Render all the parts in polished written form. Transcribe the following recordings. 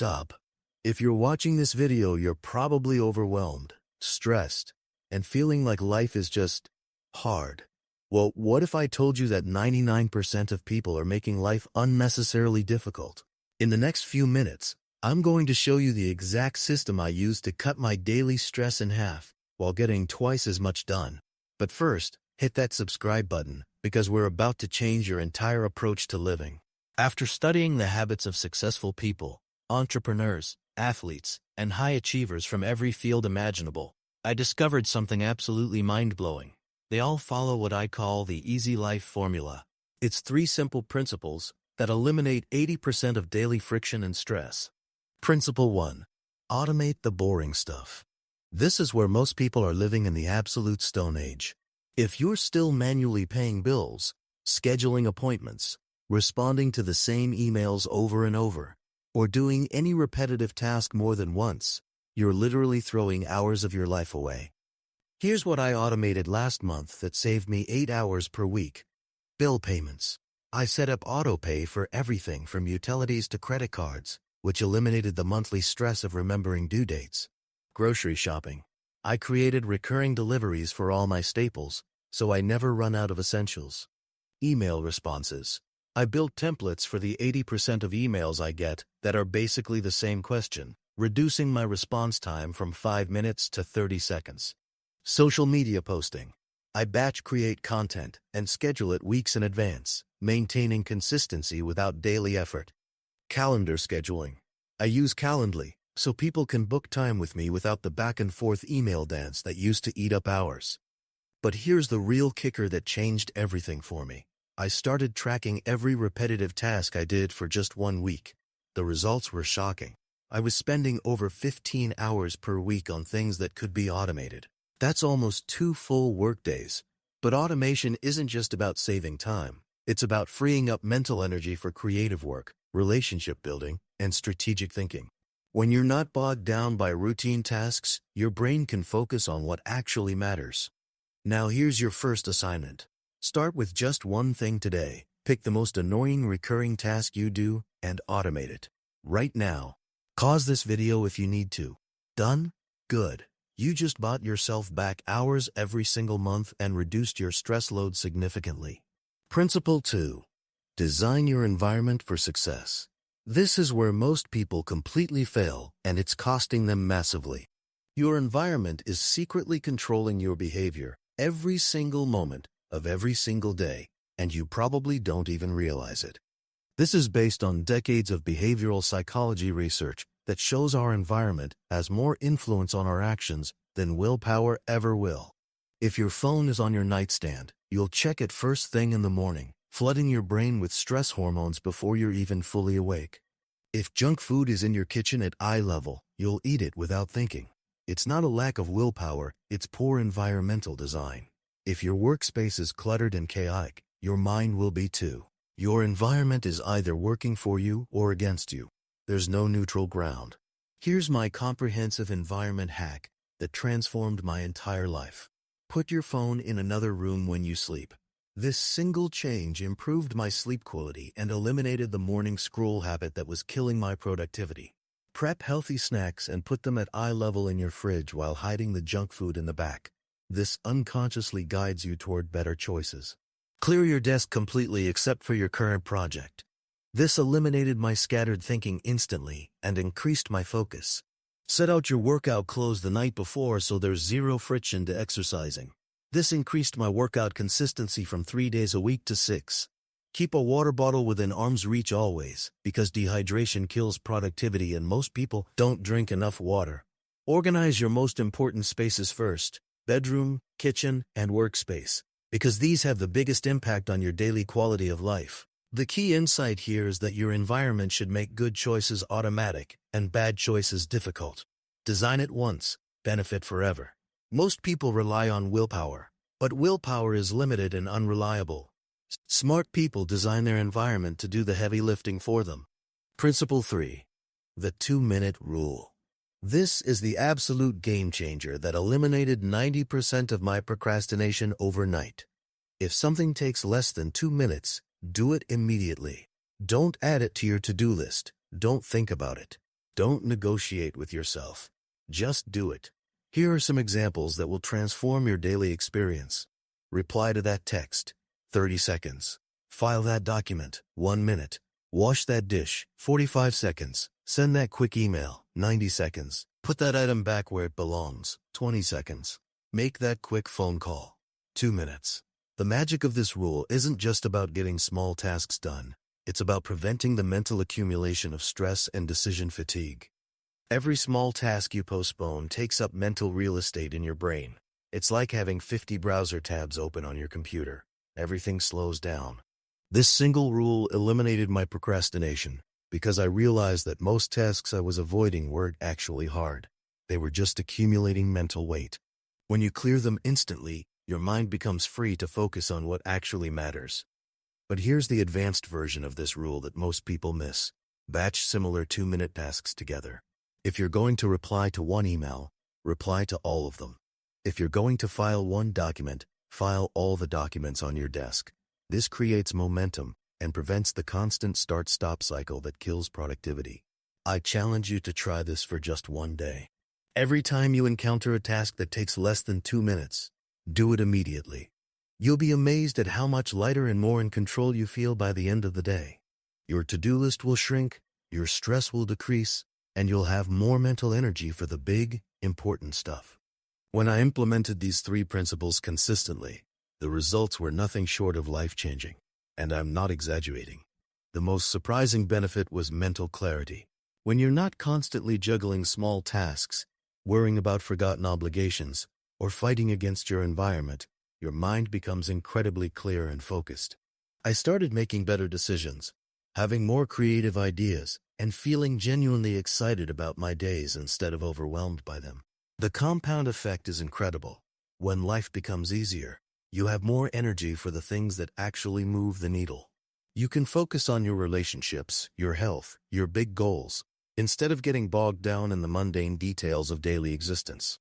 stop. If you're watching this video, you're probably overwhelmed, stressed, and feeling like life is just hard. Well, what if I told you that 99% of people are making life unnecessarily difficult? In the next few minutes, I'm going to show you the exact system I use to cut my daily stress in half while getting twice as much done. But first, hit that subscribe button because we're about to change your entire approach to living. After studying the habits of successful people, entrepreneurs, athletes, and high achievers from every field imaginable, I discovered something absolutely mind-blowing. They all follow what I call the easy life formula. It's 3 simple principles that eliminate 80% of daily friction and stress. Principle 1. Automate the boring stuff. This is where most people are living in the absolute stone age. If you're still manually paying bills, scheduling appointments, responding to the same emails over and over, or doing any repetitive task more than once, you're literally throwing hours of your life away. Here's what I automated last month that saved me 8 hours per week. Bill payments. I set up autopay for everything from utilities to credit cards, which eliminated the monthly stress of remembering due dates. Grocery shopping. I created recurring deliveries for all my staples, so I never run out of essentials. Email responses. I built templates for the 80% of emails I get that are basically the same question, reducing my response time from 5 minutes to 30 seconds. Social media posting. I batch create content and schedule it weeks in advance, maintaining consistency without daily effort. Calendar scheduling. I use Calendly, so people can book time with me without the back-and-forth email dance that used to eat up hours. But here's the real kicker that changed everything for me. I started tracking every repetitive task I did for just 1 week. The results were shocking. I was spending over 15 hours per week on things that could be automated. That's almost 2 full workdays. But automation isn't just about saving time. It's about freeing up mental energy for creative work, relationship building, and strategic thinking. When you're not bogged down by routine tasks, your brain can focus on what actually matters. Now here's your first assignment. Start with just one thing today. Pick the most annoying recurring task you do and automate it. Right now. Pause this video if you need to. Done? Good. You just bought yourself back hours every single month and reduced your stress load significantly. Principle 2. Design your environment for success. This is where most people completely fail, and it's costing them massively. Your environment is secretly controlling your behavior every single moment of every single day, and you probably don't even realize it. This is based on decades of behavioral psychology research that shows our environment has more influence on our actions than willpower ever will. If your phone is on your nightstand, you'll check it first thing in the morning, flooding your brain with stress hormones before you're even fully awake. If junk food is in your kitchen at eye level, you'll eat it without thinking. It's not a lack of willpower, it's poor environmental design. If your workspace is cluttered and chaotic, your mind will be too. Your environment is either working for you or against you. There's no neutral ground. Here's my comprehensive environment hack that transformed my entire life. Put your phone in another room when you sleep. This single change improved my sleep quality and eliminated the morning scroll habit that was killing my productivity. Prep healthy snacks and put them at eye level in your fridge while hiding the junk food in the back. This unconsciously guides you toward better choices. Clear your desk completely except for your current project. This eliminated my scattered thinking instantly and increased my focus. Set out your workout clothes the night before so there's zero friction to exercising. This increased my workout consistency from 3 days a week to 6. Keep a water bottle within arm's reach always, because dehydration kills productivity and most people don't drink enough water. Organize your most important spaces first: bedroom, kitchen, and workspace, because these have the biggest impact on your daily quality of life. The key insight here is that your environment should make good choices automatic and bad choices difficult. Design it once, benefit forever. Most people rely on willpower, but willpower is limited and unreliable. Smart people design their environment to do the heavy lifting for them. Principle 3. The 2-minute rule. This is the absolute game changer that eliminated 90% of my procrastination overnight. If something takes less than 2 minutes, do it immediately. Don't add it to your to-do list. Don't think about it. Don't negotiate with yourself. Just do it. Here are some examples that will transform your daily experience. Reply to that text, 30 seconds. File that document, 1 minute. Wash that dish, 45 seconds. Send that quick email, 90 seconds. Put that item back where it belongs, 20 seconds. Make that quick phone call, 2 minutes. The magic of this rule isn't just about getting small tasks done. It's about preventing the mental accumulation of stress and decision fatigue. Every small task you postpone takes up mental real estate in your brain. It's like having 50 browser tabs open on your computer. Everything slows down. This single rule eliminated my procrastination because I realized that most tasks I was avoiding weren't actually hard. They were just accumulating mental weight. When you clear them instantly, your mind becomes free to focus on what actually matters. But here's the advanced version of this rule that most people miss. Batch similar 2-minute tasks together. If you're going to reply to one email, reply to all of them. If you're going to file one document, file all the documents on your desk. This creates momentum and prevents the constant start-stop cycle that kills productivity. I challenge you to try this for just one day. Every time you encounter a task that takes less than 2 minutes, do it immediately. You'll be amazed at how much lighter and more in control you feel by the end of the day. Your to-do list will shrink, your stress will decrease, and you'll have more mental energy for the big, important stuff. When I implemented these 3 principles consistently, the results were nothing short of life-changing. And I'm not exaggerating. The most surprising benefit was mental clarity. When you're not constantly juggling small tasks, worrying about forgotten obligations, or fighting against your environment, your mind becomes incredibly clear and focused. I started making better decisions, having more creative ideas, and feeling genuinely excited about my days instead of overwhelmed by them. The compound effect is incredible. When life becomes easier, you have more energy for the things that actually move the needle. You can focus on your relationships, your health, your big goals, instead of getting bogged down in the mundane details of daily existence.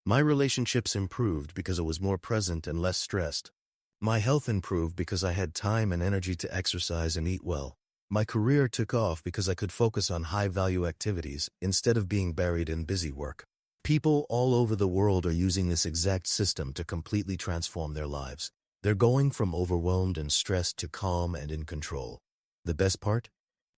My relationships improved because I was more present and less stressed. My health improved because I had time and energy to exercise and eat well. My career took off because I could focus on high-value activities instead of being buried in busy work. People all over the world are using this exact system to completely transform their lives. They're going from overwhelmed and stressed to calm and in control. The best part?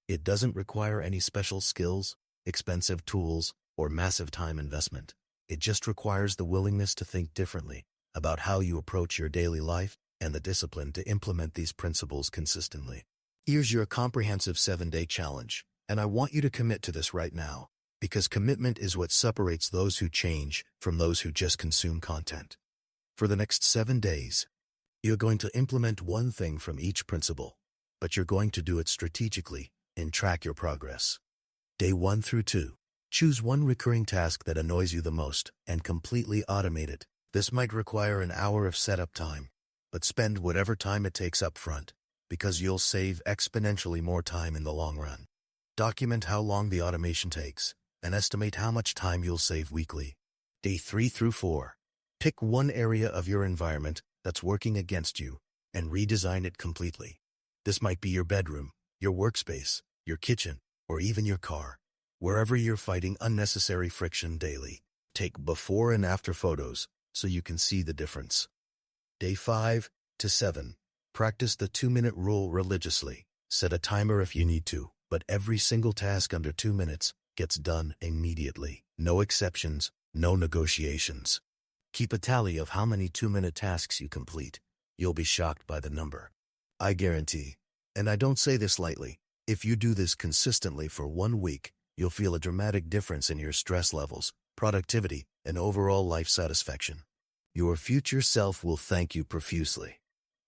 It doesn't require any special skills, expensive tools, or massive time investment. It just requires the willingness to think differently about how you approach your daily life and the discipline to implement these principles consistently. Here's your comprehensive 7-day challenge, and I want you to commit to this right now, because commitment is what separates those who change from those who just consume content. For the next 7 days, you're going to implement one thing from each principle, but you're going to do it strategically and track your progress. Day 1 through 2. Choose one recurring task that annoys you the most and completely automate it. This might require an hour of setup time, but spend whatever time it takes up front, because you'll save exponentially more time in the long run. Document how long the automation takes and estimate how much time you'll save weekly. Day 3 through 4. Pick one area of your environment that's working against you and redesign it completely. This might be your bedroom, your workspace, your kitchen, or even your car. Wherever you're fighting unnecessary friction daily, take before and after photos so you can see the difference. Day 5 to 7. Practice the 2-minute rule religiously. Set a timer if you need to, but every single task under 2 minutes gets done immediately. No exceptions, no negotiations. Keep a tally of how many 2-minute tasks you complete. You'll be shocked by the number. I guarantee, and I don't say this lightly, if you do this consistently for 1 week, you'll feel a dramatic difference in your stress levels, productivity, and overall life satisfaction. Your future self will thank you profusely.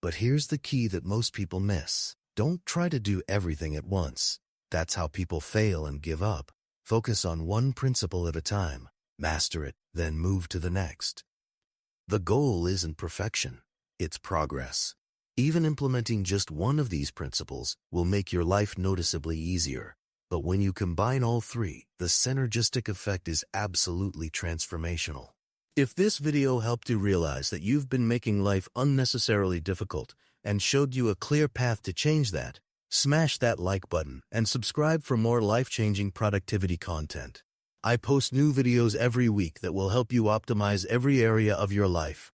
But here's the key that most people miss. Don't try to do everything at once. That's how people fail and give up. Focus on one principle at a time. Master it, then move to the next. The goal isn't perfection. It's progress. Even implementing just one of these principles will make your life noticeably easier. But when you combine all 3, the synergistic effect is absolutely transformational. If this video helped you realize that you've been making life unnecessarily difficult and showed you a clear path to change that, Smash that like button and subscribe for more life-changing productivity content. I post new videos every week that will help you optimize every area of your life.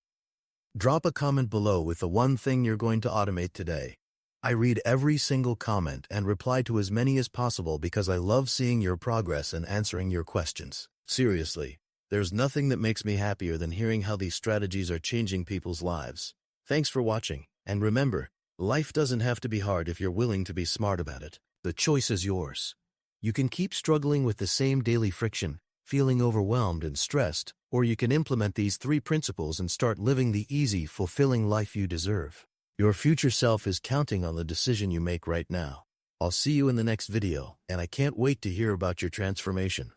Drop a comment below with the one thing you're going to automate today. I read every single comment and reply to as many as possible because I love seeing your progress and answering your questions. Seriously, there's nothing that makes me happier than hearing how these strategies are changing people's lives. Thanks for watching, and remember, life doesn't have to be hard if you're willing to be smart about it. The choice is yours. You can keep struggling with the same daily friction, feeling overwhelmed and stressed, or you can implement these 3 principles and start living the easy, fulfilling life you deserve. Your future self is counting on the decision you make right now. I'll see you in the next video, and I can't wait to hear about your transformation.